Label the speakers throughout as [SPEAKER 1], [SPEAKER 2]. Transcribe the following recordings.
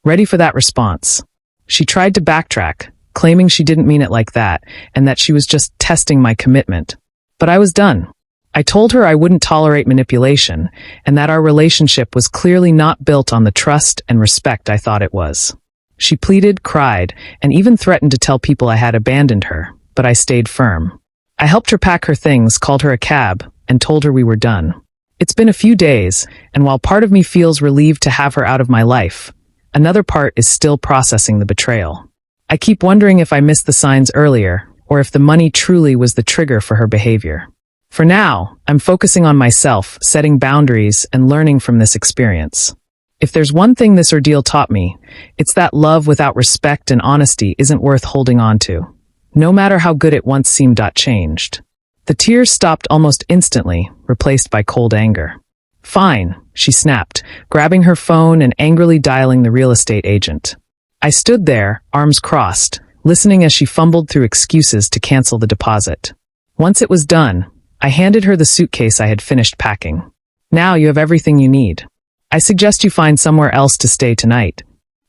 [SPEAKER 1] ready for that response. She tried to backtrack, claiming she didn't mean it like that, and that she was just testing my commitment. But I was done. I told her I wouldn't tolerate manipulation, and that our relationship was clearly not built on the trust and respect I thought it was. She pleaded, cried, and even threatened to tell people I had abandoned her, but I stayed firm. I helped her pack her things, called her a cab, and told her we were done. It's been a few days, and while part of me feels relieved to have her out of my life, another part is still processing the betrayal. I keep wondering if I missed the signs earlier, or if the money truly was the trigger for her behavior. For now, I'm focusing on myself, setting boundaries, and learning from this experience. If there's one thing this ordeal taught me, it's that love without respect and honesty isn't worth holding on to. No matter how good it once seemed. Changed. The tears stopped almost instantly, replaced by cold anger. Fine, she snapped, grabbing her phone and angrily dialing the real estate agent. I stood there, arms crossed, listening as she fumbled through excuses to cancel the deposit. Once it was done, I handed her the suitcase I had finished packing. Now you have everything you need. I suggest you find somewhere else to stay tonight.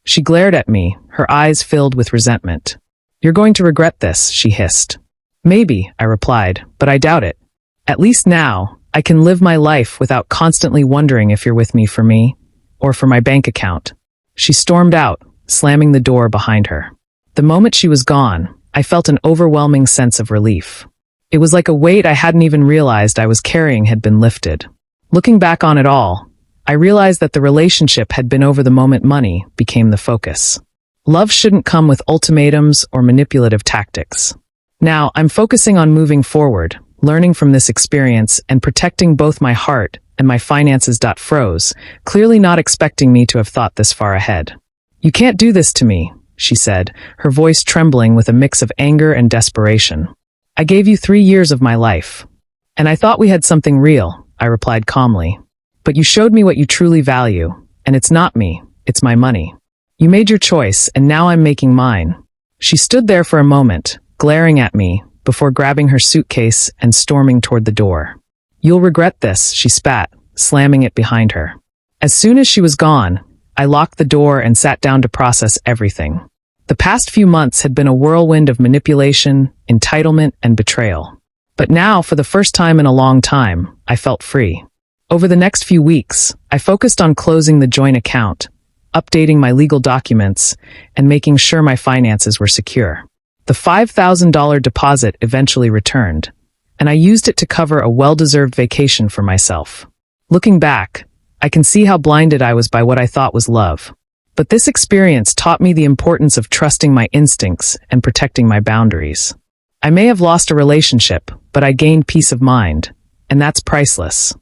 [SPEAKER 1] She glared at me, her eyes filled with resentment. You're going to regret this, she hissed. Maybe, I replied, but I doubt it. At least now, I can live my life without constantly wondering if you're with me, or for my bank account. She stormed out, slamming the door behind her. The moment she was gone, I felt an overwhelming sense of relief. It was like a weight I hadn't even realized I was carrying had been lifted. Looking back on it all, I realized that the relationship had been over the moment money became the focus. Love shouldn't come with ultimatums or manipulative tactics. Now, I'm focusing on moving forward, learning from this experience, and protecting both my heart and my finances. Froze, clearly not expecting me to have thought this far ahead. You can't do this to me, she said, her voice trembling with a mix of anger and desperation. I gave you 3 years of my life. And I thought we had something real, I replied calmly. But you showed me what you truly value, and it's not me, it's my money. You made your choice, and now I'm making mine. She stood there for a moment, glaring at me, before grabbing her suitcase and storming toward the door. You'll regret this, she spat, slamming it behind her. As soon as she was gone, I locked the door and sat down to process everything. The past few months had been a whirlwind of manipulation, entitlement, and betrayal. But now, for the first time in a long time, I felt free. Over the next few weeks, I focused on closing the joint account, updating my legal documents, and making sure my finances were secure. The $5,000 deposit eventually returned, and I used it to cover a well-deserved vacation for myself. Looking back, I can see how blinded I was by what I thought was love. But this experience taught me the importance of trusting my instincts and protecting my boundaries. I may have lost a relationship, but I gained peace of mind, and that's priceless.